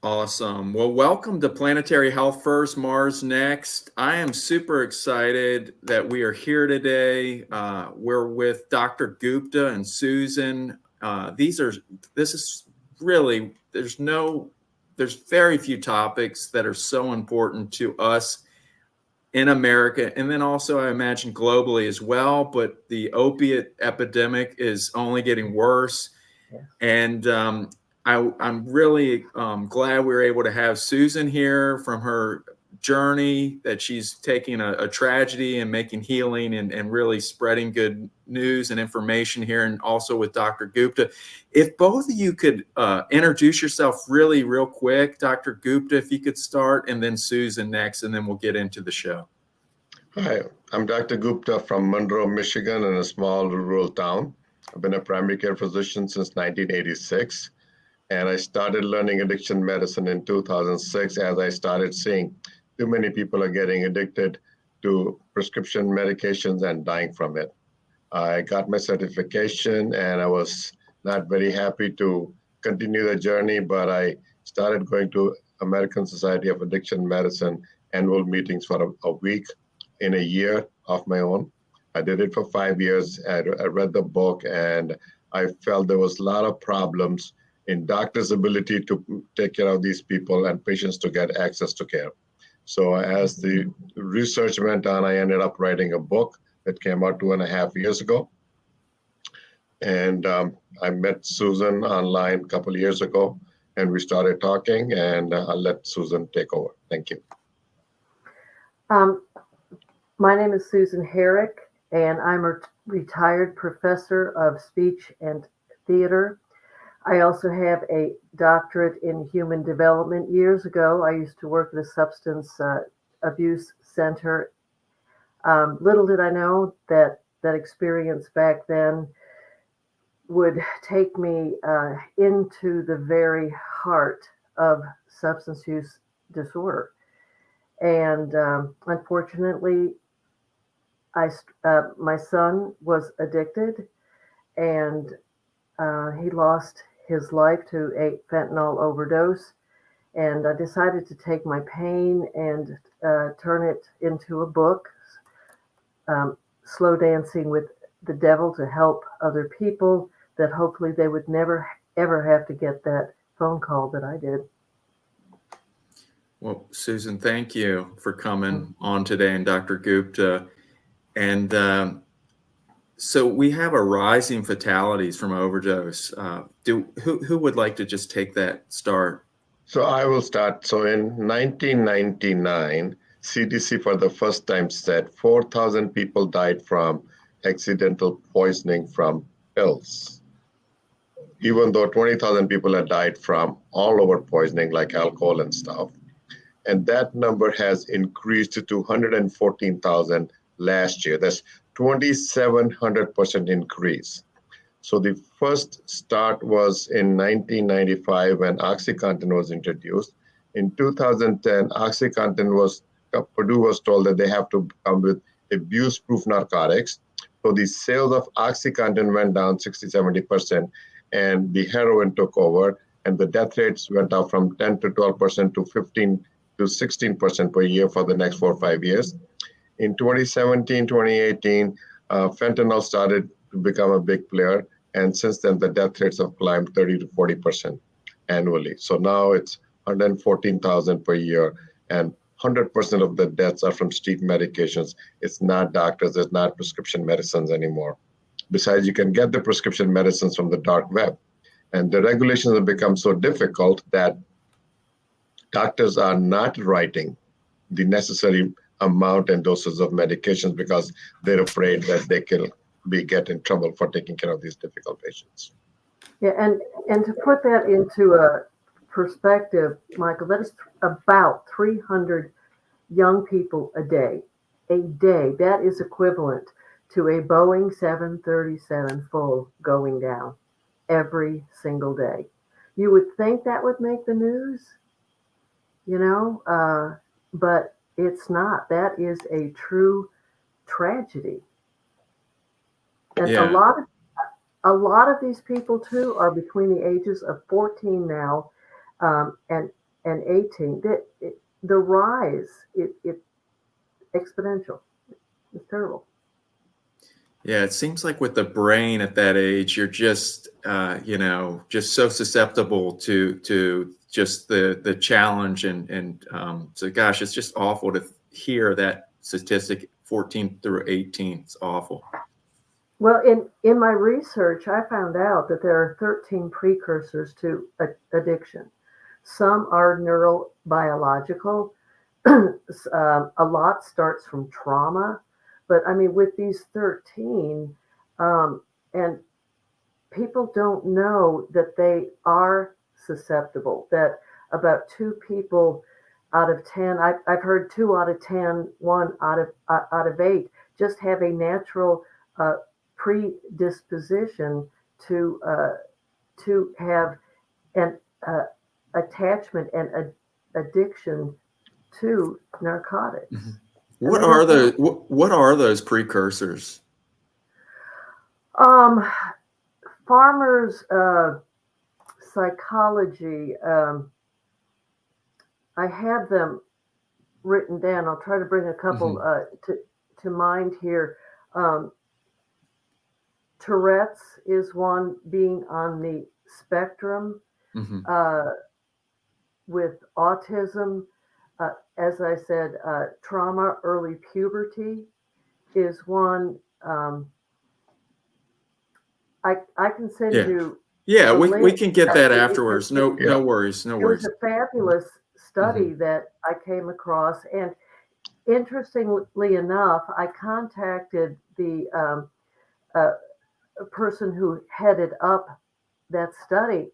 Awesome. Well, welcome to Planetary Health First, Mars Next. I am super excited that we are here today. We're with Dr. Gupta and Susan. This is really, there's very few topics that are so important to us in America, and then also I imagine globally as well. But the opiate epidemic is only getting worse. And I'm really glad we were able to have Susan here from her journey that she's taking a tragedy and making healing and really spreading good news and information here, and also with Dr. Gupta. If both of you could introduce yourself really real quick. Dr. Gupta, if you could start, and then Susan next, and then we'll get into the show. Hi, I'm Dr. Gupta from Monroe, Michigan, in a small rural town. I've been a primary care physician since 1986, and I started learning addiction medicine in 2006 as I started seeing too many people are getting addicted to prescription medications and dying from it. I got my certification, and I was not very happy to continue the journey, but I started going to American Society of Addiction Medicine annual meetings for a week in a year of my own. I did it for 5 years. I read the book, and I felt there was a lot of problems in doctors' ability to take care of these people and patients to get access to care. So as the research went on, I ended up writing a book that came out 2.5 years ago. And I met Susan online a couple of years ago, and we started talking, and I'll let Susan take over. Thank you. My name is Susan Herrick, and I'm a retired professor of speech and theater. I also have a doctorate in human development. Years ago, I used to work at a substance abuse center. Little did I know that experience back then would take me into the very heart of substance use disorder. And unfortunately, my son was addicted, and he lost his life to a fentanyl overdose. And I decided to take my pain and turn it into a book, Slow Dancing with the Devil, to help other people, that hopefully they would never, ever have to get that phone call that I did. Well, Susan, thank you for coming on today, and Dr. Gupta. And so we have a rising fatalities from overdose. Who would like to just take that start? So I will start. So in 1999, CDC for the first time said 4,000 people died from accidental poisoning from pills, even though 20,000 people had died from all over poisoning like alcohol and stuff. And that number has increased to 114,000 last year. That's 2,700% increase. So the first start was in 1995 when OxyContin was introduced. In 2010, Purdue was told that they have to come with abuse-proof narcotics. So the sales of OxyContin went down 60-70%, and the heroin took over, and the death rates went up from 10 to 12% to 15 to 16% per year for the next 4 or 5 years. In 2017, 2018, fentanyl started to become a big player, and since then the death rates have climbed 30 to 40% annually. So now it's 114,000 per year, and 100% of the deaths are from street medications. It's not doctors, it's not prescription medicines anymore. Besides, you can get the prescription medicines from the dark web, and the regulations have become so difficult that doctors are not writing the necessary amount and doses of medications because they're afraid that they can get in trouble for taking care of these difficult patients. Yeah, and to put that into a perspective, Michael, that is about 300 young people a day. A day, that is equivalent to a Boeing 737 full going down every single day. You would think that would make the news, but it's not. That is a true tragedy. And Yeah. a lot of these people too are between the ages of 14 now, and and 18, the rise, it exponential. It's terrible. Yeah, it seems like with the brain at that age, you're just, just so susceptible to just the challenge. So, gosh, it's just awful to hear that statistic, 14 through 18. It's awful. Well, in my research, I found out that there are 13 precursors to addiction. Some are neurobiological. A lot starts from trauma. But I mean, with these 13, and people don't know that they are susceptible, that about 2 people out of 10, I've heard 2 out of 10, 1 out of 8, just have a natural predisposition to have an attachment and addiction to narcotics. Mm-hmm. What are those precursors? Farmers' psychology. I have them written down. I'll try to bring a couple to mind here. Tourette's is one, being on the spectrum with autism. As I said, trauma, early puberty is one. I can send you. Yeah, we can get that afterwards. No worries. No worries. It was a fabulous study that I came across, and interestingly enough, I contacted the person who headed up that study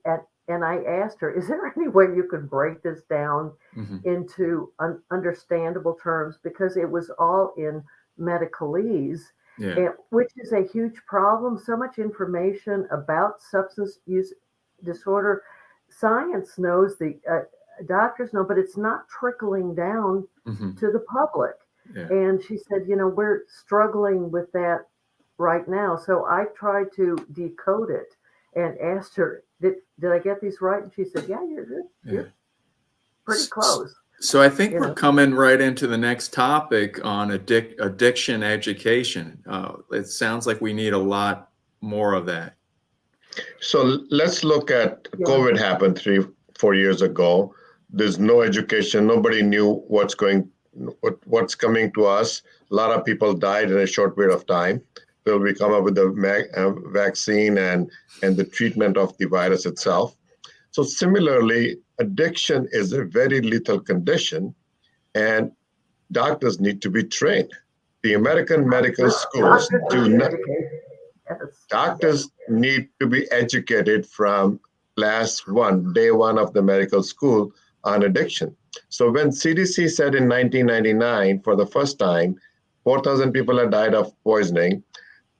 and I asked her, is there any way you could break this down into understandable terms? Because it was all in medicalese, which is a huge problem. So much information about substance use disorder. Science knows, the doctors know, but it's not trickling down to the public. Yeah. And she said, we're struggling with that right now. So I tried to decode it and asked her, did I get these right? And she said, yeah, you're pretty close. So I think we're coming right into the next topic on addiction education. It sounds like we need a lot more of that. So let's look at COVID happened 3-4 years ago. There's no education. Nobody knew what's coming to us. A lot of people died in a short period of time. Till we come up with the vaccine and the treatment of the virus itself. So similarly, addiction is a very lethal condition, and doctors need to be trained. The American medical schools do not. Doctors need to be educated from day one of the medical school on addiction. So when CDC said in 1999, for the first time, 4,000 people had died of poisoning,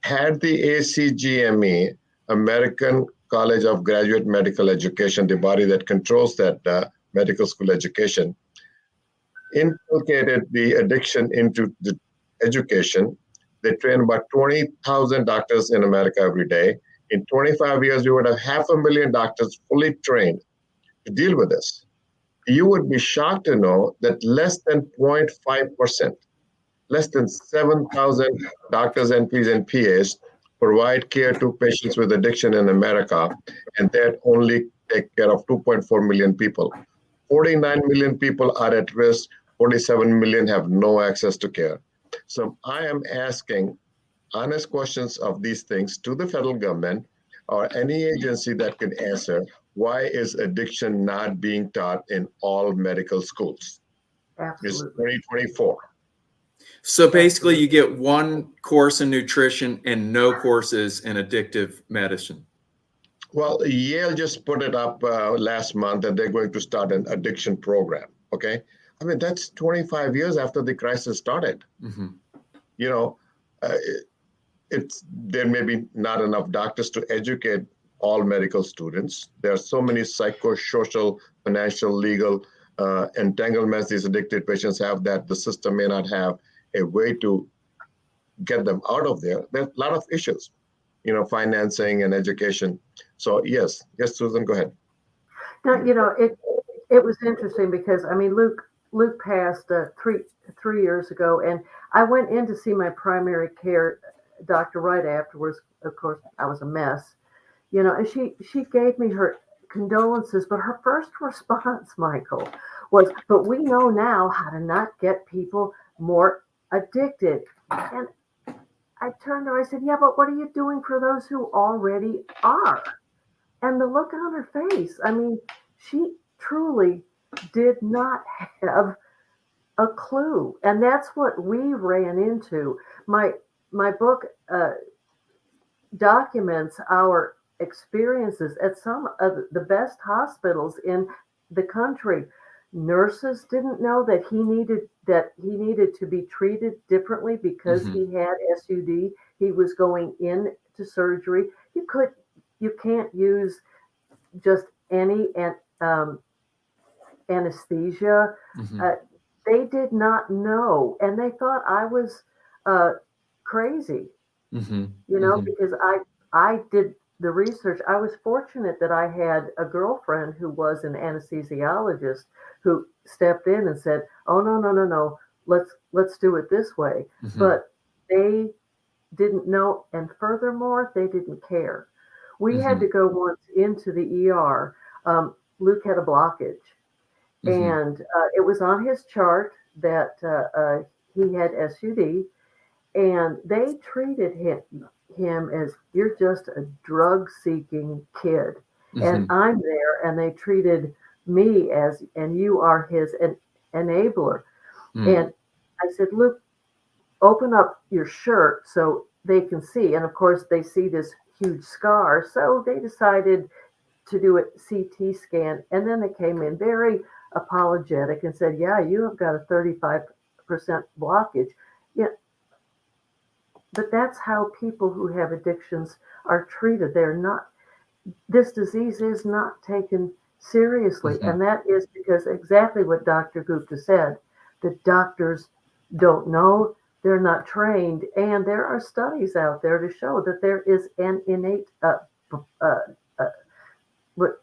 had the ACGME, American College of Graduate Medical Education, the body that controls that medical school education, inculcated the addiction into the education. They train about 20,000 doctors in America every day. In 25 years, we would have 500,000 doctors fully trained to deal with this. You would be shocked to know that less than 0.5%, less than 7,000 doctors, NPs, and PAs provide care to patients with addiction in America, and that only take care of 2.4 million people. 49 million people are at risk, 47 million have no access to care. So I am asking honest questions of these things to the federal government or any agency that can answer, why is addiction not being taught in all medical schools? Absolutely. It's 2024. So basically you get one course in nutrition and no courses in addictive medicine. Well, Yale just put it up last month that they're going to start an addiction program. Okay. I mean, that's 25 years after the crisis started. There may be not enough doctors to educate all medical students. There are so many psychosocial, financial, legal entanglements these addicted patients have that the system may not have a way to get them out of there. There are a lot of issues, financing and education. So yes, Susan, go ahead. Now, It was interesting because I mean Luke passed 3 years ago, and I went in to see my primary care doctor right afterwards. Of course, I was a mess, and she gave me her condolences, but her first response, Michael, was, "But we know now how to not get people more addicted." And I turned to her, I said, "Yeah, but what are you doing for those who already are?" And the look on her face, I mean, she truly did not have a clue. And that's what we ran into. My book documents our experiences at some of the best hospitals in the country. Nurses didn't know that he needed to be treated differently because Hmm. he had SUD. He was going into surgery. You can't use just any um, anesthesia. Hmm. Uh, they did not know, and they thought I was uh, crazy, Hmm. Hmm. because I did the research. I was fortunate that I had a girlfriend who was an anesthesiologist who stepped in and said, "Oh, no, no, no, no, let's do it this way." Hmm. But they didn't know, and furthermore, they didn't care. We had Hmm. to go once into the ER. Luke had a blockage, Hmm. and it was on his chart that he had SUD, and they treated him as, "You're just a drug seeking kid," and Hmm. I'm there, and they treated me as, "And you are his enabler." Hmm. And I said, "Luke, open up your shirt so they can see." And of course, they see this huge scar. So they decided to do a CT scan. And then they came in very apologetic and said, "Yeah, you have got a 35% blockage." Yeah, but that's how people who have addictions are treated. This disease is not taken seriously. Hmm. And that is because exactly what Dr. Gupta said, the doctors don't know, they're not trained, and there are studies out there to show that there is an innate, uh, uh, what,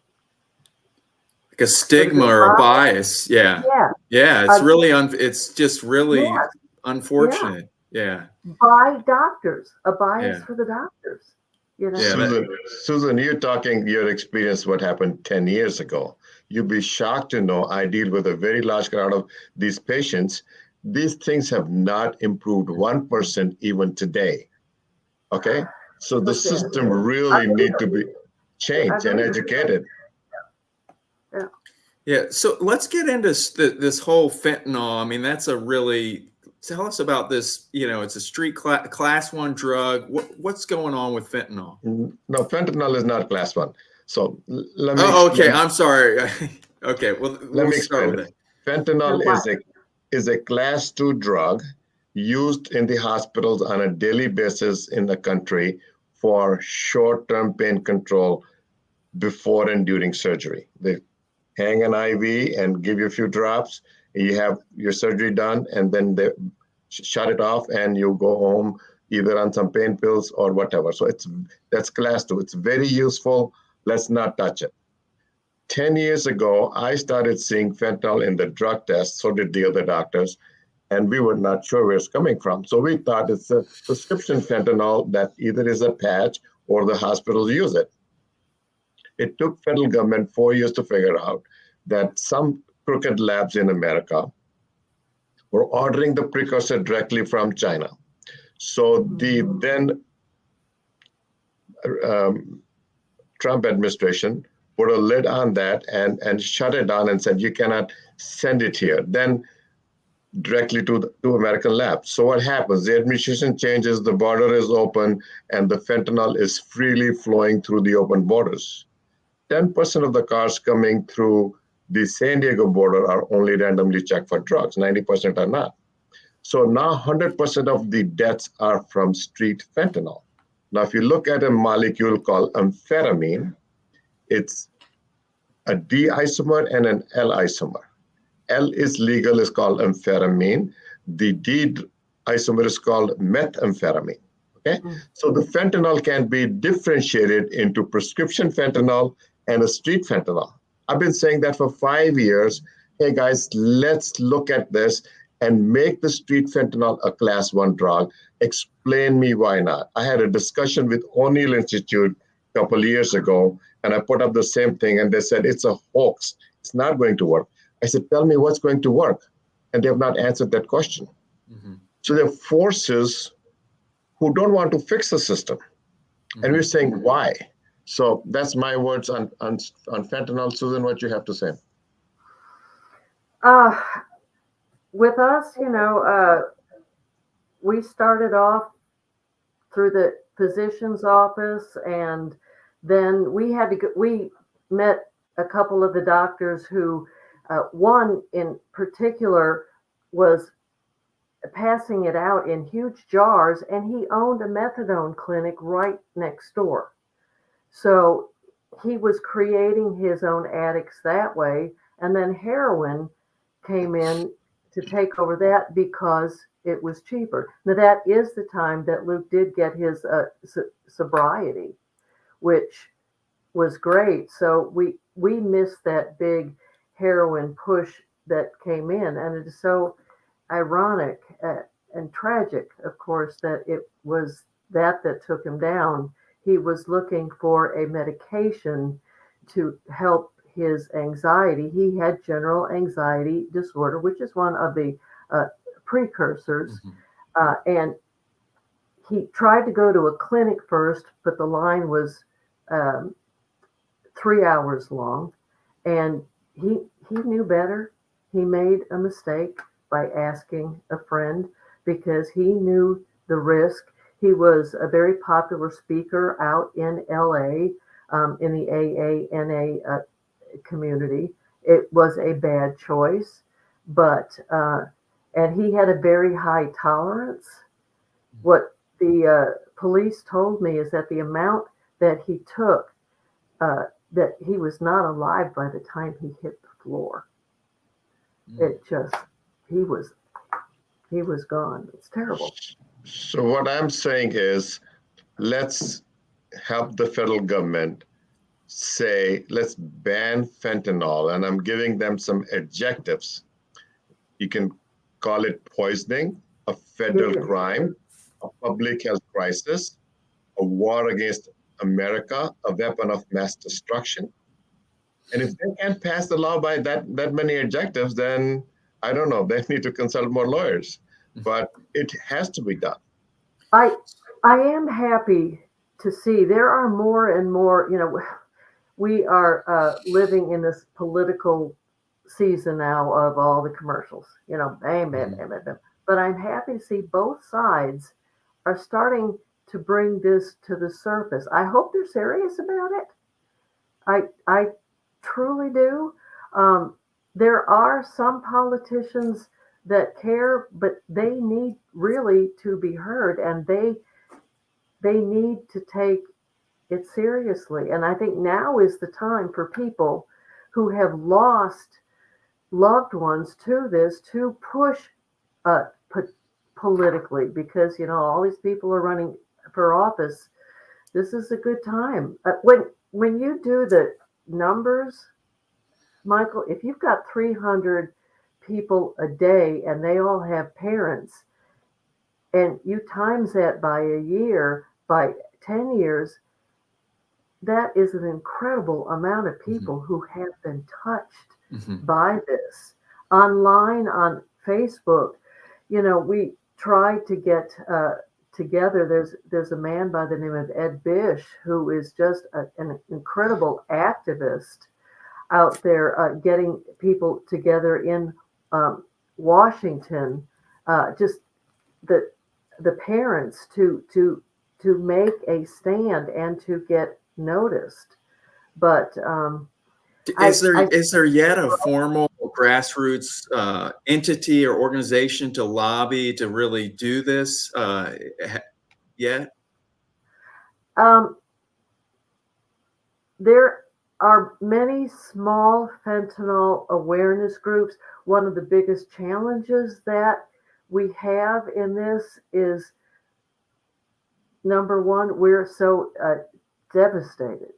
Like a what is stigma it, or a bias. Yeah. yeah, Yeah. It's uh, really, it's just really yes, yeah, unfortunate. Yeah. by doctors, a bias Yeah. for the doctors, you Yeah. know? Susan, you're talking your experience what happened 10 years ago. You'd be shocked to know I deal with a very large crowd of these patients. These things have not improved 1% even today. Okay? So the Listen, system I really believe need to it. be I changed and believe it. educated. Yeah. Yeah. So let's get into this whole fentanyl. I mean, that's a really, tell us about this. It's a street class one drug. What's going on with fentanyl? No, fentanyl is not class one. So let me Oh, okay. explain. I'm sorry. Okay. Well, Let we'll me start explain with it. that. Now, Fentanyl why? is a class 2 drug used in the hospitals on a daily basis in the country for short-term pain control before and during surgery. They hang an IV and give you a few drops. You have your surgery done, and then they shut it off, and you go home either on some pain pills or whatever. So that's class 2. It's very useful. Let's not touch it. 10 years ago, I started seeing fentanyl in the drug test, so did the other doctors, and we were not sure where it's coming from. So we thought it's a prescription fentanyl that either is a patch or the hospitals use it. It took federal government 4 years to figure out that some crooked labs in America were ordering the precursor directly from China. So the then um, Trump administration put a lid on that and shut it down and said, you cannot send it here. Then directly to American labs. So what happens? The administration changes, the border is open, and the fentanyl is freely flowing through the open borders. 10% of the cars coming through the San Diego border are only randomly checked for drugs. 90% are not. So now 100% of the deaths are from street fentanyl. Now, if you look at a molecule called amphetamine, it's a D isomer and an L isomer. L is legal, is called amphetamine. The D isomer is called methamphetamine. Okay, so the fentanyl can be differentiated into prescription fentanyl and a street fentanyl. I've been saying that for 5 years. Hey guys, let's look at this and make the street fentanyl a class 1 drug. Explain me why not. I had a discussion with O'Neill Institute a couple of years ago, and I put up the same thing, and they said it's a hoax. It's not going to work. I said, tell me what's going to work. And they have not answered that question. Mm-hmm. So there are forces who don't want to fix the system. Mm-hmm. And we're saying why. So that's my words on fentanyl. Susan, what you have to say? With us, we started off through the physician's office, and then we met a couple of the doctors who, one in particular was passing it out in huge jars, and he owned a methadone clinic right next door. So he was creating his own addicts that way. And then heroin came in to take over that because it was cheaper. Now, that is the time that Luke did get his sobriety, which was great. So we missed that big heroin push that came in. And it is so ironic and tragic, of course, that it was that took him down. He was looking for a medication to help his anxiety. He had general anxiety disorder, which is one of the precursors. Mm-hmm. And he tried to go to a clinic first, but the line was 3 hours long. And he knew better. He made a mistake by asking a friend because he knew the risk. He was a very popular speaker out in LA, in the AANA community. It was a bad choice, but and he had a very high tolerance. What the police told me is that the amount that he took, that he was not alive by the time he hit the floor. It just, he was gone. It's terrible. So what I'm saying is, let's help the federal government say, let's ban fentanyl. And I'm giving them some adjectives. You can call it poisoning, a federal crime, a public health crisis, a war against America, a weapon of mass destruction. And if they can't pass the law by that many adjectives, then I don't know, they need to consult more lawyers. But it has to be done. I am happy to see there are more and more, we are living in this political season now of all the commercials, bam, bam, bam, bam, bam. But I'm happy to see both sides are starting to bring this to the surface. I hope they're serious about it. I truly do. There are some politicians that care, but they need really to be heard, and they need to take it seriously. And I think now is the time for people who have lost loved ones to this to push politically, because all these people are running for office. This is a good time. When you do the numbers, Michael, if you've got 300 people a day and they all have parents, and you times that by a year, by 10 years, that is an incredible amount of people who have been touched by this. Online, on Facebook, we tried to get together. There's a man by the name of Ed Bish who is just an incredible activist out there, getting people together in Washington, just the parents to make a stand and to get noticed. But is there yet a formal grassroots entity or organization to lobby to really do this yet? There are many small fentanyl awareness groups. One of the biggest challenges that we have in this is, number one, we're so devastated,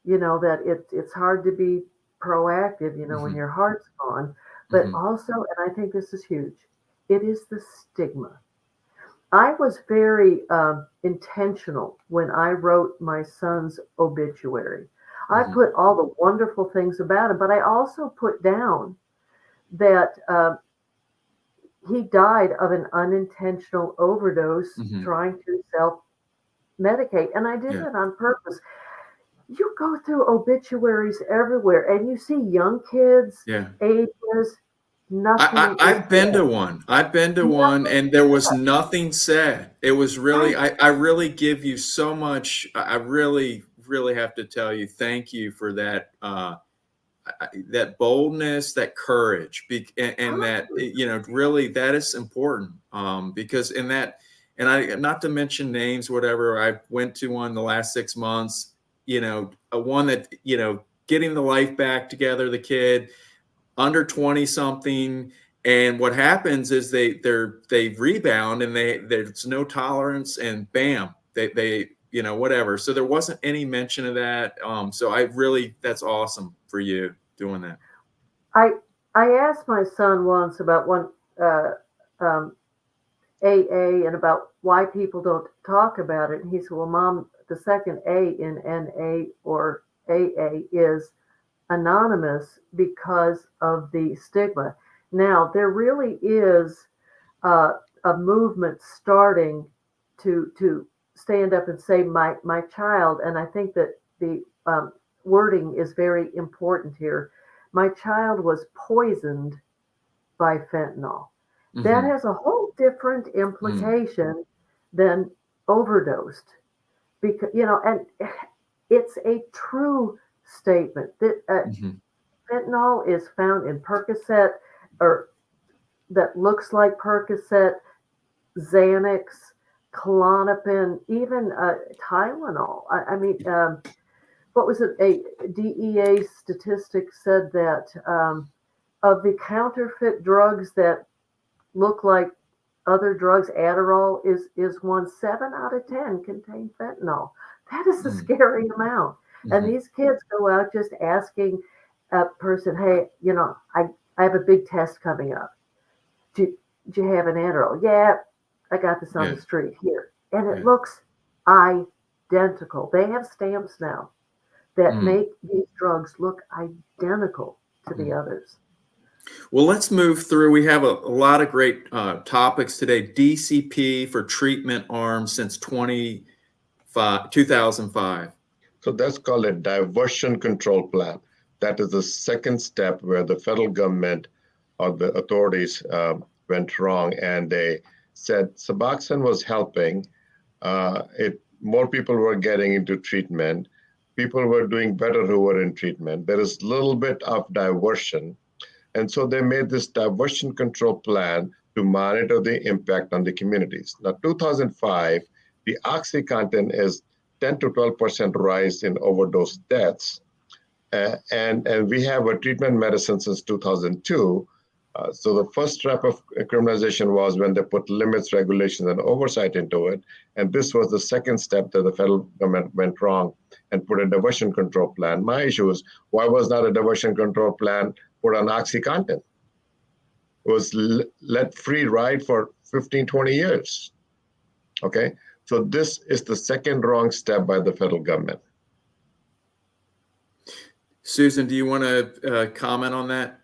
that it's hard to be proactive, when your heart's gone. But also, and I think this is huge, it is the stigma. I was very intentional when I wrote my son's obituary. I put all the wonderful things about him, but I also put down that he died of an unintentional overdose trying to self-medicate. And I did that on purpose. You go through obituaries everywhere and you see young kids, ages, nothing. I've been to one. I've been to one, and there was nothing said. It was really, I really give you so much. I really, really have to tell you, thank you for that, that boldness, that courage, and that, really that is important. Because in that, and not to mention names, whatever, I went to one the last 6 months, a one that, getting the life back together, the kid, under 20 something, and what happens is they rebound, and there's no tolerance, and bam, they whatever. So there wasn't any mention of that. So that's awesome for you doing that. I asked my son once about one AA and about why people don't talk about it, and he said, "Well, Mom, the second A in NA or AA is anonymous because of the stigma." Now, there really is a movement starting to stand up and say my child, and I think that the wording is very important here. My child was poisoned by fentanyl. That has a whole different implication than overdosed, because and it's a true statement that fentanyl is found in Percocet, or that looks like Percocet, Xanax, Klonopin, even Tylenol. I mean, what was it? A DEA statistic said that of the counterfeit drugs that look like other drugs, Adderall is one. 7 out of 10 contain fentanyl. That is a scary amount. And these kids go out just asking a person, "Hey, I have a big test coming up. Do you have an Adderall?" "Yeah, I got this on the street here." And it looks identical. They have stamps now that make these drugs look identical to the others. Well, let's move through. We have a lot of great topics today. DCP for treatment arms since 2005. So that's called a diversion control plan. That is the second step where the federal government or the authorities went wrong, and they said Suboxone was helping. More people were getting into treatment. People were doing better who were in treatment. There is a little bit of diversion. And so they made this diversion control plan to monitor the impact on the communities. Now, 2005, the OxyContin is 10 to 12% rise in overdose deaths. And we have a treatment medicine since 2002. So the first step of criminalization was when they put limits, regulations, and oversight into it. And this was the second step that the federal government went wrong and put a diversion control plan. My issue is, why was not a diversion control plan put on OxyContin? It was let free ride for 15, 20 years. Okay, so this is the second wrong step by the federal government. Susan, do you want to comment on that?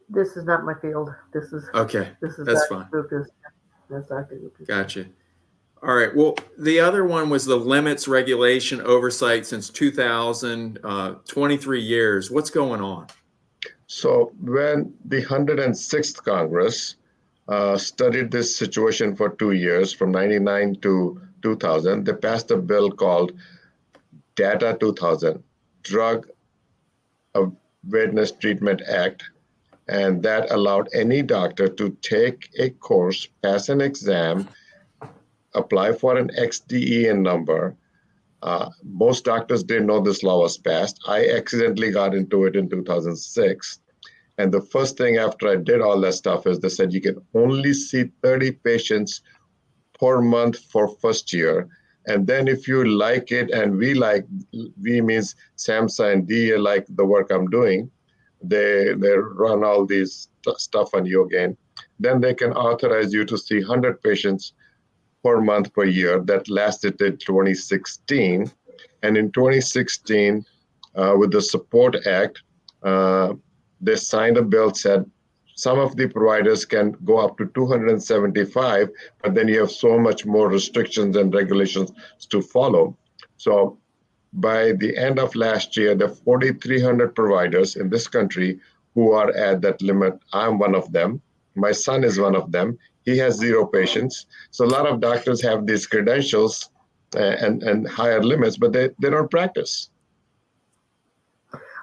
This is not my field. This is okay. This is that's Dr. fine. Gupta's. That's Dr. Gupta's. Gotcha. All right. Well, the other one was the limits, regulation, oversight since 2000, 23 years. What's going on? So when the 106th Congress studied this situation for 2 years, from 99 to 2000, they passed a bill called DATA 2000, Drug Awareness Treatment Act, and that allowed any doctor to take a course, pass an exam, apply for an XDEN number. Most doctors didn't know this law was passed. I accidentally got into it in 2006. And the first thing after I did all that stuff is they said you can only see 30 patients per month for first year. And then if you like it, and we means SAMHSA and DEA like the work I'm doing, they run all these stuff on you again. Then they can authorize you to see 100 patients per month per year. That lasted till 2016. And in 2016, with the Support Act, they signed a bill said some of the providers can go up to 275, but then you have so much more restrictions and regulations to follow. So by the end of last year, there are 4,300 providers in this country who are at that limit. I'm one of them. My son is one of them. He has 0 patients. So a lot of doctors have these credentials and higher limits, but they don't practice.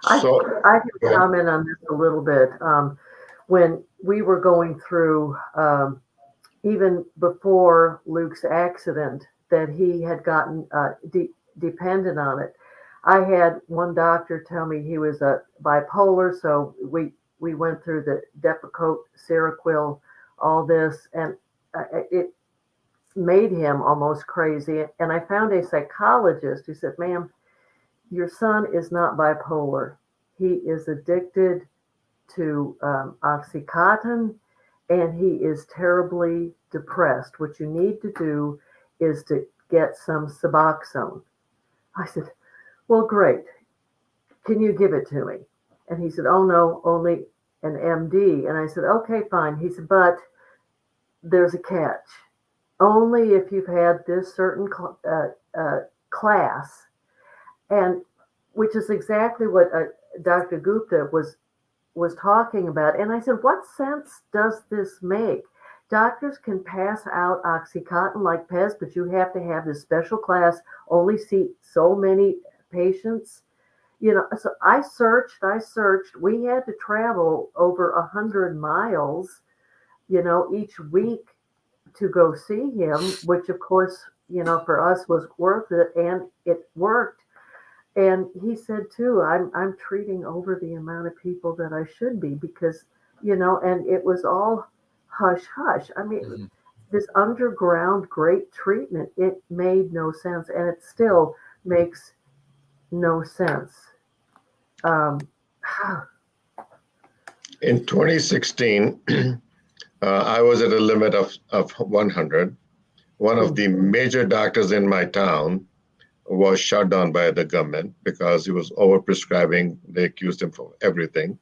I can comment on this a little bit. When we were going through, even before Luke's accident, that he had gotten dependent on it. I had one doctor tell me he was bipolar, so we went through the Depakote, Seroquel, all this, and it made him almost crazy. And I found a psychologist who said, "Ma'am, your son is not bipolar. He is addicted to Oxycontin, and he is terribly depressed. What you need to do is to get some Suboxone." I said, "Well, great. Can you give it to me?" And he said, "Oh, no, only an MD." And I said, "Okay, fine." He said, "But there's a catch. Only if you've had this certain class," and which is exactly what Dr. Gupta was talking about. And I said, "What sense does this make? Doctors can pass out Oxycontin like Pez, but you have to have this special class, only see so many patients." So I searched. We had to travel over 100 miles, each week to go see him, which of course, for us was worth it, and it worked. And he said too, I'm treating over the amount of people that I should be, because, and it was all hush hush. I mean, this underground great treatment, it made no sense, and it still makes no sense. In 2016, I was at a limit of 100. One of the major doctors in my town was shut down by the government because he was overprescribing. They accused him of everything.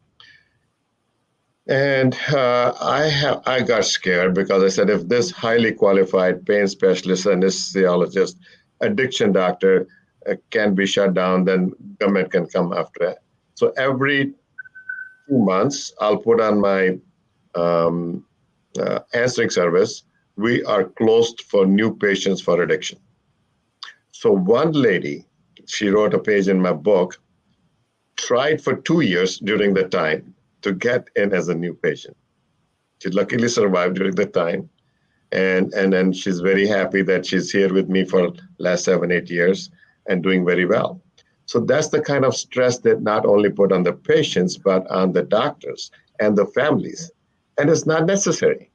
And I got scared because I said, if this highly qualified pain specialist, anesthesiologist, addiction doctor can be shut down, then government can come after it. So every 2 months, I'll put on my answering service, we are closed for new patients for addiction. So one lady, she wrote a page in my book, tried for 2 years during the time to get in as a new patient. She luckily survived during the time. And then she's very happy that she's here with me for last 7-8 years and doing very well. So that's the kind of stress that not only put on the patients, but on the doctors and the families. And it's not necessary.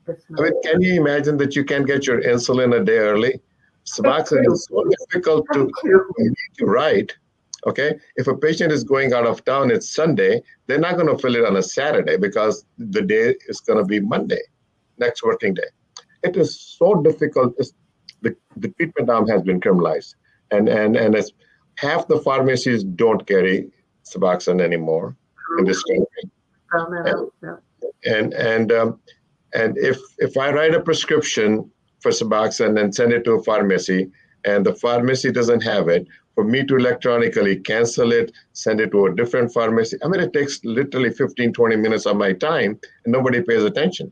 I mean, can you imagine that you can get your insulin a day early? Suboxone is so difficult to write. Okay, if a patient is going out of town, it's Sunday, they're not going to fill it on a Saturday because the day is going to be Monday, next working day. It is so difficult. The treatment arm has been criminalized, and it's, half the pharmacies don't carry Suboxone anymore in this country. And if I write a prescription for Suboxone and send it to a pharmacy, and the pharmacy doesn't have it, for me to electronically cancel it, send it to a different pharmacy, I mean, it takes literally 15, 20 minutes of my time, and nobody pays attention.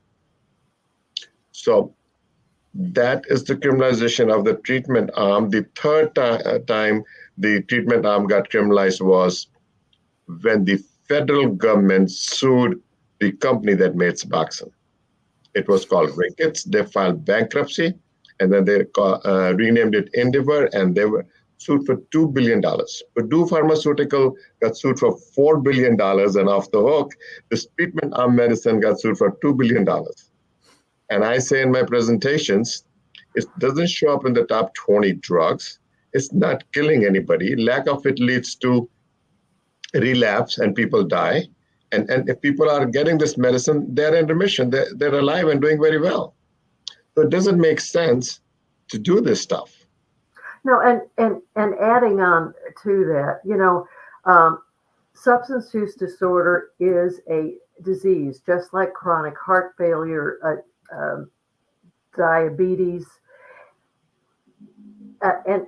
So that is the criminalization of the treatment arm. The third time the treatment arm got criminalized was when the federal government sued the company that made Suboxone. It was called Ricketts. They filed bankruptcy, and then they renamed it Endeavor, and they were sued for $2 billion. Purdue Pharmaceutical got sued for $4 billion, and off the hook, this treatment arm medicine got sued for $2 billion. And I say in my presentations, It doesn't show up in the top 20 drugs. It's not killing anybody. Lack of it leads to relapse and people die. And if people are getting this medicine, they're in remission. They're alive and doing very well. So it doesn't make sense to do this stuff. No, and adding on to that, substance use disorder is a disease, just like chronic heart failure, diabetes, and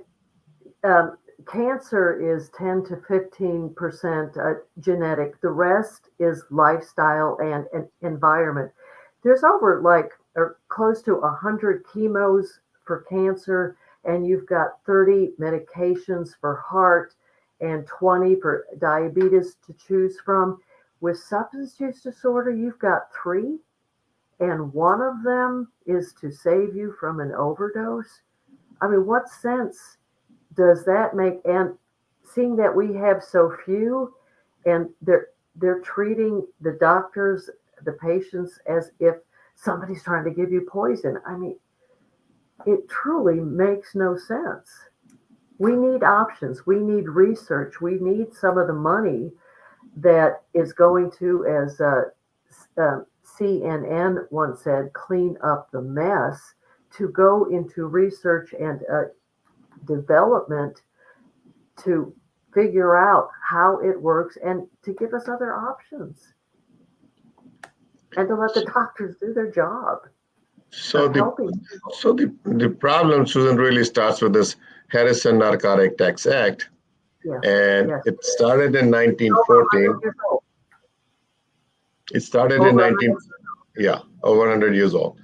cancer is 10 to 15% genetic. The rest is lifestyle and environment. There's close to 100 chemos for cancer, and you've got 30 medications for heart and 20 for diabetes to choose from. With substance use disorder, you've got 3, and one of them is to save you from an overdose. I mean, what sense does that make? And seeing that we have so few, and they're treating the doctors, the patients, as if somebody's trying to give you poison. I mean, it truly makes no sense. We need options. We need research. We need some of the money that is going to, as CNN once said, clean up the mess, to go into research and development to figure out how it works and to give us other options and to let the doctors do their job. So the problem, Susan, really starts with this Harrison Narcotic Tax Act. Yeah. And Yes. it started in 1914. It started in over 100 years old.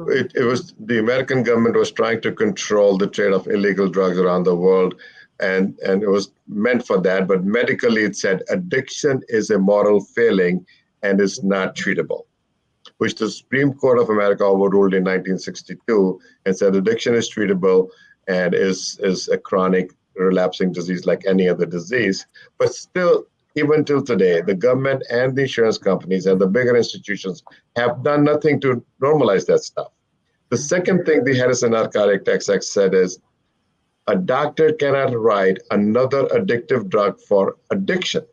It was the American government was trying to control the trade of illegal drugs around the world, and it was meant for that. But medically, it said addiction is a moral failing and is not treatable, which the Supreme Court of America overruled in 1962 and said addiction is treatable and is a chronic relapsing disease like any other disease. But still, even till today, the government and the insurance companies and the bigger institutions have done nothing to normalize that stuff. The second thing the Harrison Narcotic Tax Act said is a doctor cannot write another addictive drug for addiction.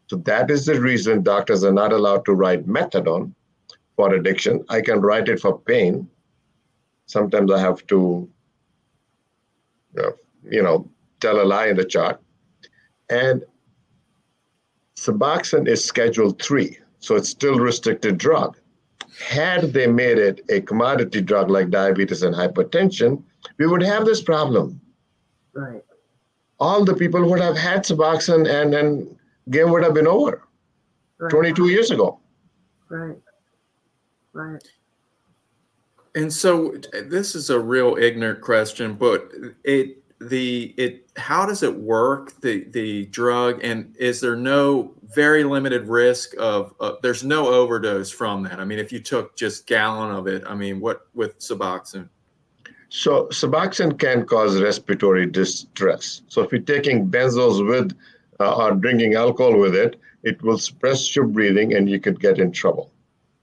So that is the reason doctors are not allowed to write methadone for addiction. I can write it for pain. Sometimes I have to, tell a lie in the chart. And Suboxone is Schedule 3, so it's still restricted drug. Had they made it a commodity drug like diabetes and hypertension, we would have this problem. Right. All the people would have had Suboxone and game would have been over 22 years ago. Right. And so this is a real ignorant question, but how does it work, the drug, and is there no very limited risk of there's no overdose from that? I mean, if you took just gallon of it, I mean, what with Suboxone? So Suboxone can cause respiratory distress. So if you're taking benzos with or drinking alcohol with it, it will suppress your breathing and you could get in trouble.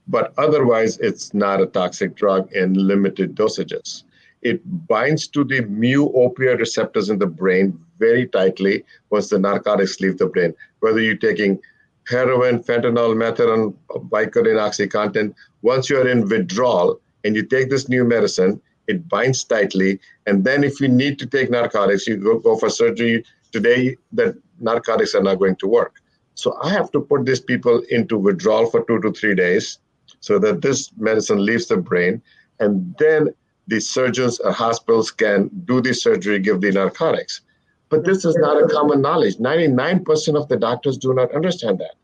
But otherwise, it's not a toxic drug in limited dosages. It binds to the mu opioid receptors in the brain very tightly once the narcotics leave the brain. Whether you're taking heroin, fentanyl, methadone, Vicodin, OxyContin, once you're in withdrawal and you take this new medicine, it binds tightly. And then if you need to take narcotics, you go for surgery. Today, the narcotics are not going to work. So I have to put these people into withdrawal for 2 to 3 days so that this medicine leaves the brain. And then the surgeons or hospitals can do the surgery, give the narcotics. But this is not a common knowledge. 99% of the doctors do not understand that.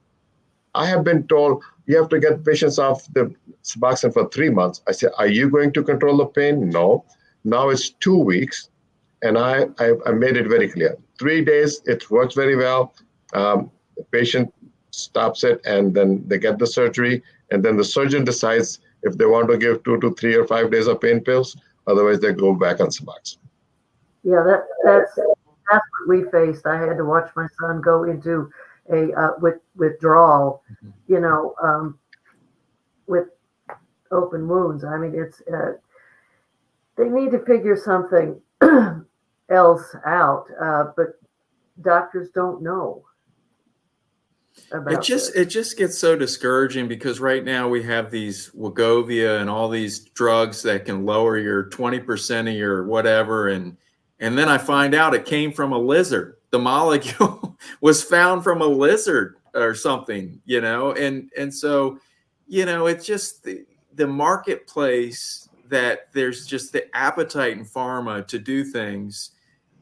I have been told you have to get patients off the Suboxone for 3 months. I said, are you going to control the pain? No. Now it's 2 weeks. And I made it very clear. 3 days, it works very well. The patient stops it and then they get the surgery. And then the surgeon decides if they want to give 2 to 3 or 5 days of pain pills. Otherwise, they go back on Suboxone. Yeah, that's what we faced. I had to watch my son go into a withdrawal, with open wounds. I mean, They need to figure something else out, but doctors don't know about this. It just gets so discouraging because right now we have these Wegovia and all these drugs that can lower your 20% of your whatever, and then I find out it came from a lizard. The molecule was found from a lizard or something, and so it's just the marketplace that there's just the appetite in pharma to do things.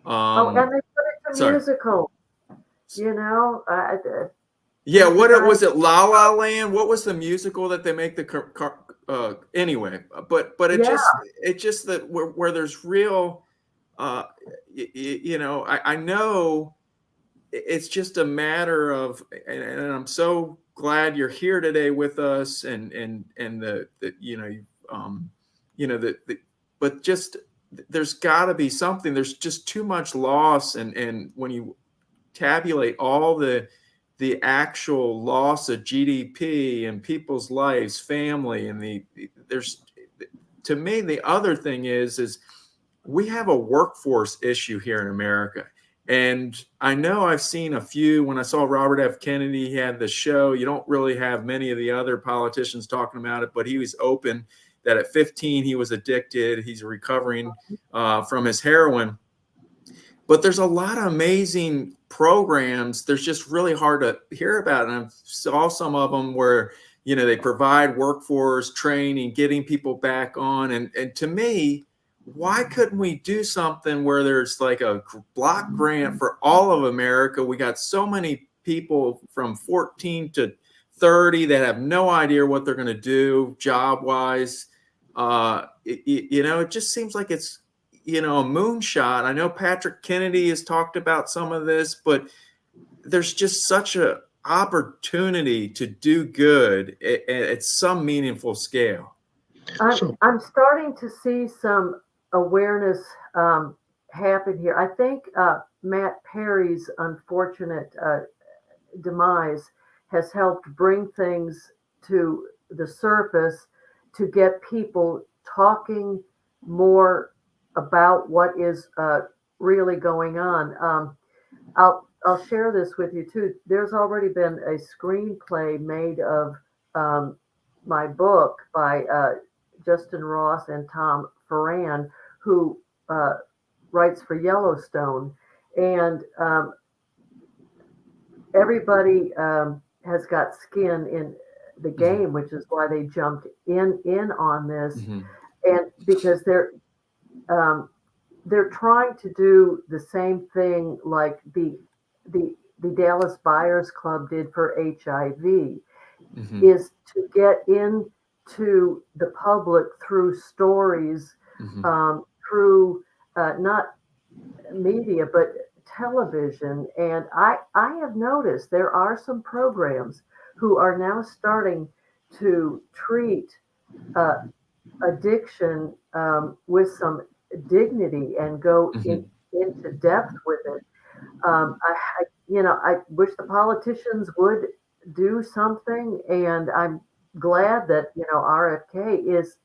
And they put it to Sorry. musical, Yeah, what was it? La La Land. What was the musical that they make anyway? But Yeah. it just that where there's real, I know it's just a matter of, and I'm so glad you're here today with us, but just there's got to be something. There's just too much loss, and when you tabulate all the actual loss of GDP and people's lives, family, and to me, the other thing is we have a workforce issue here in America. And I know I've seen a few, when I saw Robert F. Kennedy, he had the show. You don't really have many of the other politicians talking about it, but he was open that at 15, he was addicted. He's recovering from his heroin. But there's a lot of amazing programs. There's just really hard to hear about. And I saw some of them where, they provide workforce training, getting people back on. And to me, why couldn't we do something where there's like a block grant for all of America? We got so many people from 14 to 30 that have no idea what they're going to do job wise. It just seems like it's, a moonshot. I know Patrick Kennedy has talked about some of this, but there's just such a opportunity to do good at some meaningful scale. I'm starting to see some awareness happen here. I think Matt Perry's unfortunate demise has helped bring things to the surface to get people talking more about what is really going on. I'll share this with you too. There's already been a screenplay made of my book by Justin Ross and Tom Ferran, who writes for Yellowstone, and everybody has got skin in the game, which is why they jumped in on this, and because they're trying to do the same thing like the Dallas Buyers Club did for HIV, is to get into the public through stories, through not media, but television. And I have noticed there are some programs who are now starting to treat addiction with some dignity and go into depth with it. I wish the politicians would do something, and I'm glad that RFK is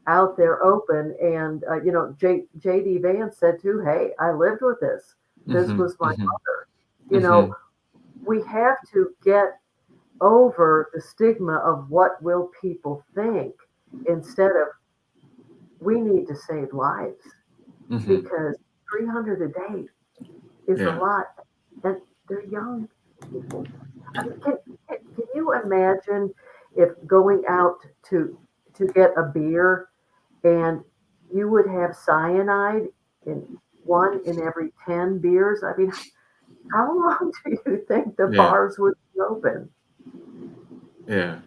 out there open. And J.D. Vance said too, hey, I lived with this. This was my mother. We have to get over the stigma of what will people think, instead of we need to save lives, because 300 a day is a lot, and they're young people. I mean, can you imagine if going out to get a beer and you would have cyanide in 1 in every 10 beers? I mean, how long do you think the bars would be open? Yeah.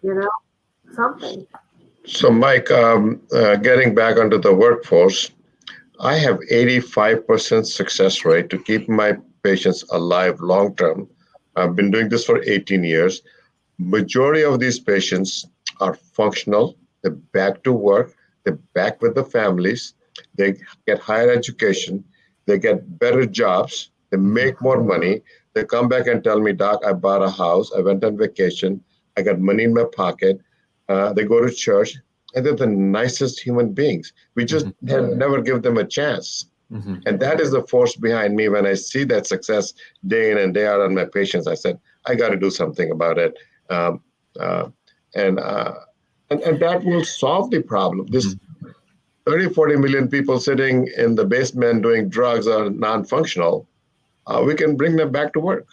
Something. So, Mike, getting back onto the workforce, I have 85% success rate to keep my patients alive long term. I've been doing this for 18 years. Majority of these patients are functional. They're back to work. They're back with the families. They get higher education. They get better jobs. They make more money. They come back and tell me, Doc, I bought a house. I went on vacation. I got money in my pocket. They go to church. and they're the nicest human beings. We just had never give them a chance. And that is the force behind me. When I see that success day in and day out on my patients, I said, I got to do something about it. And that will solve the problem. This 30, 40 million people sitting in the basement doing drugs are non-functional. We can bring them back to work.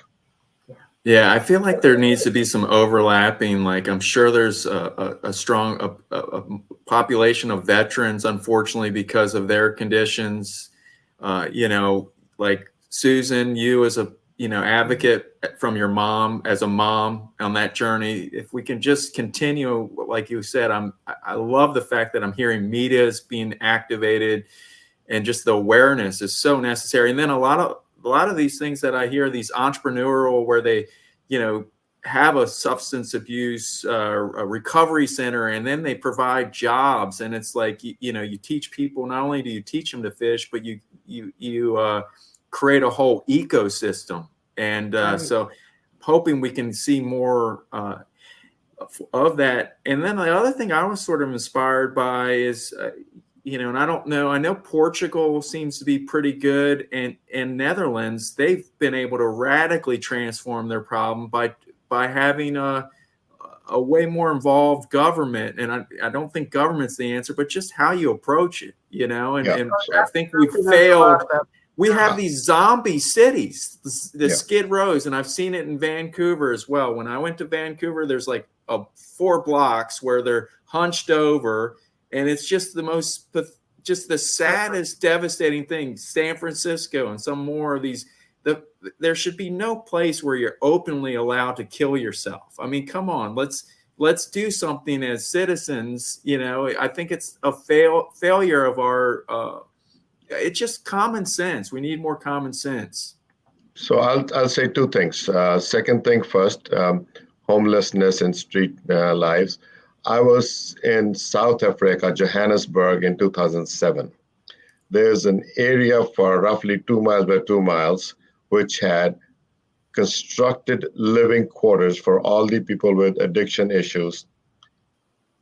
Yeah, I feel like there needs to be some overlapping. Like, I'm sure there's a strong population of veterans, unfortunately, because of their conditions. Like Susan, you as a advocate from your mom, as a mom on that journey. If we can just continue, like you said, I love the fact that I'm hearing media is being activated, and just the awareness is so necessary. And then a lot of these things that I hear, these entrepreneurial, where they, have a substance abuse a recovery center, and then they provide jobs. And it's like, you teach people, not only do you teach them to fish, but you create a whole ecosystem. And so hoping we can see more of that. And then the other thing I was sort of inspired by is, and I don't know, I know Portugal seems to be pretty good, and Netherlands, they've been able to radically transform their problem by having a way more involved government. And I don't think government's the answer, but just how you approach it, and I think we failed. We have these zombie cities, the Skid Rows, and I've seen it in Vancouver as well. When I went to Vancouver, there's like 4 blocks where they're hunched over, and it's just the saddest, devastating thing. San Francisco and some more of these. There should be no place where you're openly allowed to kill yourself. I mean, come on, let's do something as citizens. I think it's a failure of our. It's just common sense. We need more common sense. So I'll say 2 things. Second thing first, homelessness and street lives. I was in South Africa, Johannesburg, in 2007. There's an area for roughly 2 miles by 2 miles, which had constructed living quarters for all the people with addiction issues.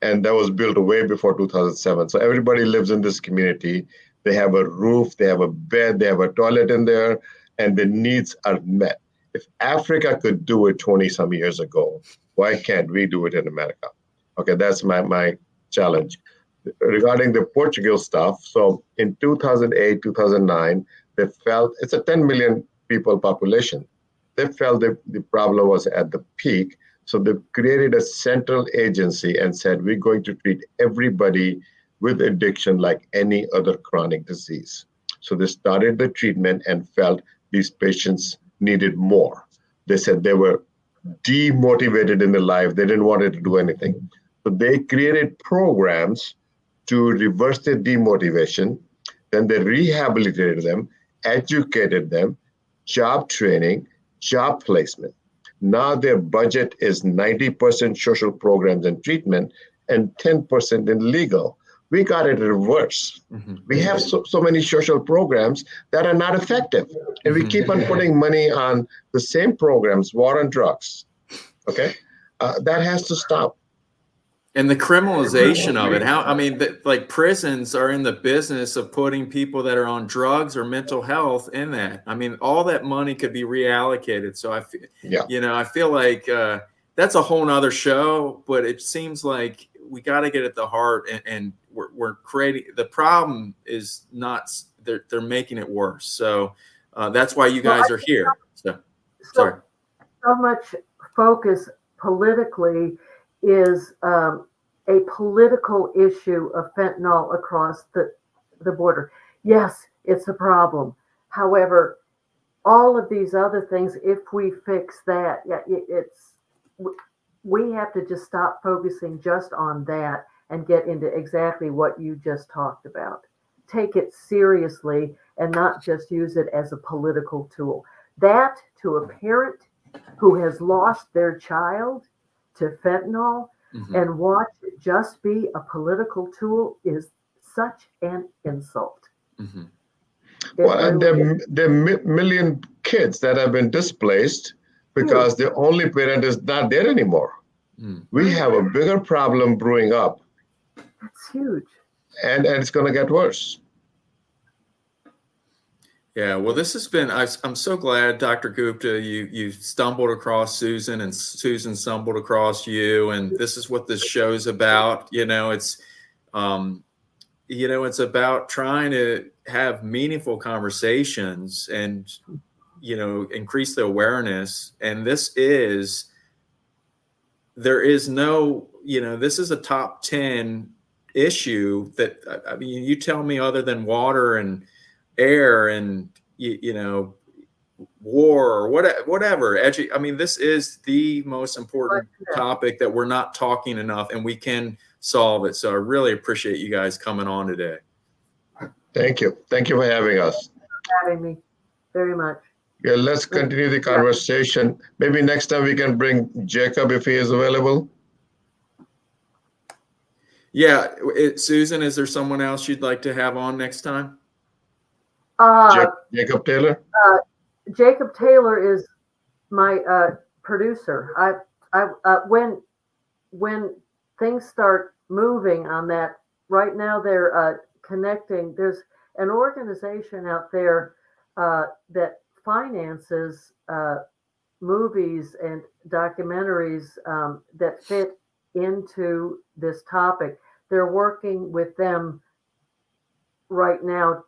And that was built way before 2007. So everybody lives in this community. They have a roof, they have a bed, they have a toilet in there, and the needs are met. If Africa could do it 20 some years ago, why can't we do it in America? Okay, that's my challenge. Regarding the Portugal stuff, so in 2008, 2009, they felt, it's a 10 million people population. They felt that the problem was at the peak. So they created a central agency and said, we're going to treat everybody with addiction like any other chronic disease. So they started the treatment and felt these patients needed more. They said they were demotivated in their life. They didn't want to do anything. So they created programs to reverse their demotivation. Then they rehabilitated them, educated them, job training, job placement. Now their budget is 90% social programs and treatment and 10% in legal. We got it reverse. We have so many social programs that are not effective. And we keep on putting money on the same programs, war on drugs. Okay? That has to stop. And the criminalization of it, like prisons are in the business of putting people that are on drugs or mental health in that. I mean, all that money could be reallocated. So I feel like that's a whole nother show, but it seems like we got to get at the heart, and we're creating, the problem is not, they're making it worse. So that's why you guys are here. Sorry. So much focus politically is a political issue of fentanyl across the border. Yes, it's a problem. However, all of these other things, if we fix that, we have to just stop focusing just on that and get into exactly what you just talked about. Take it seriously and not just use it as a political tool. That, to a parent who has lost their child to fentanyl, and watch it just be a political tool, is such an insult. Well, and there are million kids that have been displaced because the only parent is not there anymore. We have a bigger problem brewing up That's huge. And it's going to get worse. Yeah, well, this has been, I'm so glad, Dr. Gupta, you stumbled across Susan and Susan stumbled across you. And this is what this show's about. It's about trying to have meaningful conversations and, increase the awareness. And this is a top 10 issue that, I mean, you tell me, other than water and air and war or whatever. I mean, this is the most important topic that we're not talking enough, and we can solve it. So I really appreciate you guys coming on today. Thank you for having us. Having me very much. Yeah, let's continue the conversation. Maybe next time we can bring Jacob if he is available. Yeah, Susan, is there someone else you'd like to have on next time? Jacob Taylor. Jacob Taylor is my producer. When things start moving on that, right now they're connecting. There's an organization out there that finances movies and documentaries that fit into this topic. They're working with them right now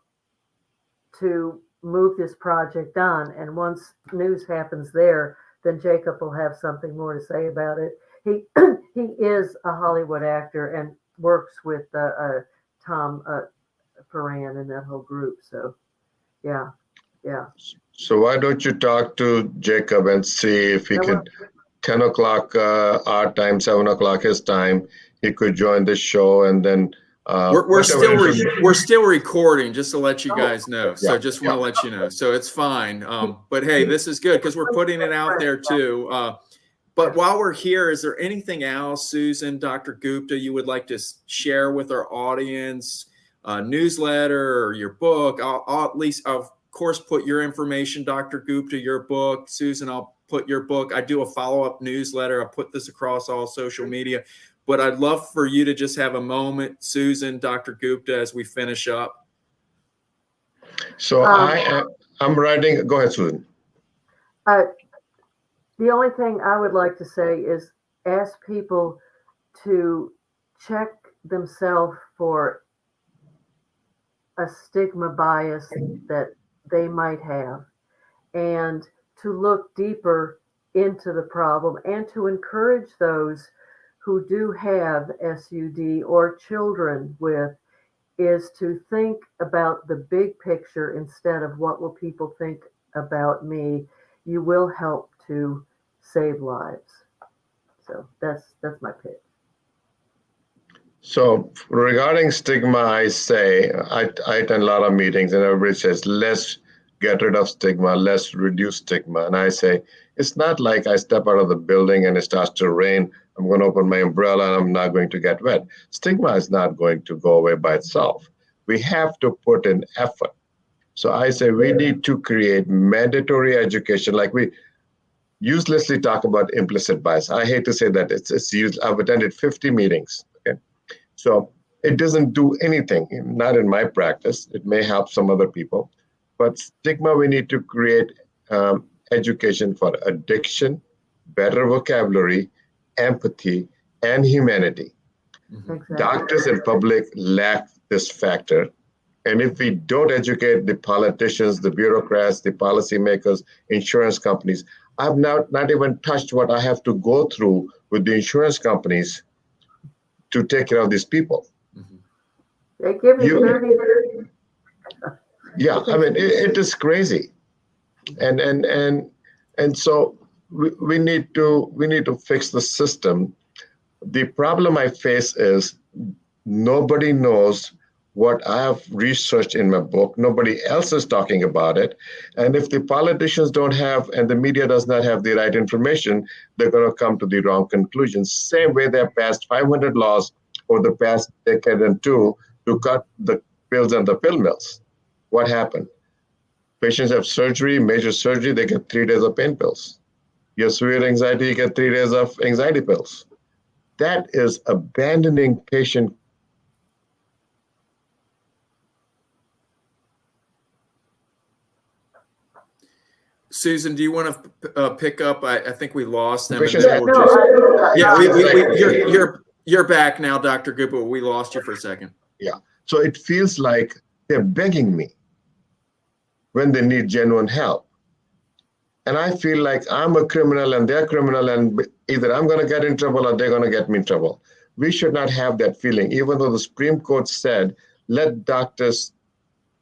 to move this project on, and once news happens there, then Jacob will have something more to say about it. He is a Hollywood actor and works with Tom Ferran and that whole group. So yeah. So why don't you talk to Jacob and see if he could, 10 o'clock our time, 7 o'clock his time, he could join the show, and then we're still recording, just to let you guys know. So just want to let you know. So it's fine. But hey, this is good because we're putting it out there too. But while we're here, is there anything else, Susan, Dr. Gupta, you would like to share with our audience? Newsletter or your book? I'll at least, of course, put your information, Dr. Gupta, your book. Susan, I'll put your book. I do a follow-up newsletter. I put this across all social media. But I'd love for you to just have a moment, Susan, Dr. Gupta, as we finish up. So I'm writing. Go ahead, Susan. The only thing I would like to say is ask people to check themselves for a stigma bias that they might have, and to look deeper into the problem, and to encourage those who do have SUD or children with, is to think about the big picture instead of what will people think about me. You will help to save lives. So that's my pitch. So regarding stigma, I say, I attend a lot of meetings and everybody says, let's get rid of stigma, let's reduce stigma. And I say, it's not like I step out of the building and it starts to rain, I'm going to open my umbrella and I'm not going to get wet. Stigma is not going to go away by itself. We have to put in effort. So I say we need to create mandatory education. Like we uselessly talk about implicit bias. I hate to say that it's used. I've attended 50 meetings. Okay, so it doesn't do anything. Not in my practice. It may help some other people, but stigma. We need to create education for addiction, better vocabulary, empathy, and humanity. Exactly. Doctors and public lack this factor. And if we don't educate the politicians, the bureaucrats, the policymakers, insurance companies, I've not even touched what I have to go through with the insurance companies to take care of these people. They give you 30. Yeah, I mean, it is crazy. And so we need to fix the system. The problem I face is nobody knows what I have researched in my book. Nobody else is talking about it. And if the politicians don't have, and the media does not have the right information, they're going to come to the wrong conclusions. Same way they passed 500 laws over the past decade and two to cut the pills and the pill mills. What happened? Patients have surgery, major surgery, they get 3 days of pain pills. You have severe anxiety, you get 3 days of anxiety pills. That is abandoning patient Susan, do you want to pick up? I think we lost them. Patients And then had- we'll yeah, Like- you're back now, Dr. Gupta. We lost you for a second. So it feels like they're begging me when they need genuine help. And I feel like I'm a criminal and they're criminal, and either I'm going to get in trouble or they're going to get me in trouble. We should not have that feeling, even though the Supreme Court said, let doctors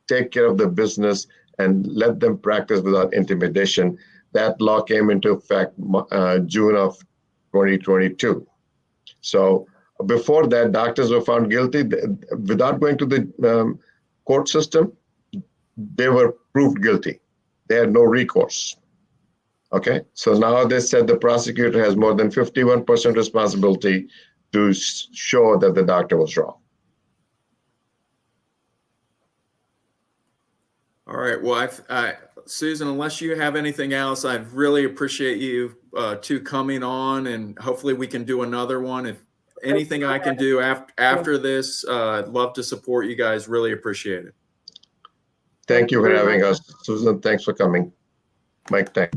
take care of the business and let them practice without intimidation. That law came into effect June of 2022. So before that, doctors were found guilty without going to the court system. They were proved guilty. They had no recourse. Okay, so now they said the prosecutor has more than 51% responsibility to show that the doctor was wrong. All right. Well, Susan, unless you have anything else, I'd really appreciate you two coming on, and hopefully we can do another one. If anything I can do after this, I'd love to support you guys. Really appreciate it. Thank you for having us, Susan. Thanks for coming. Mike, thanks.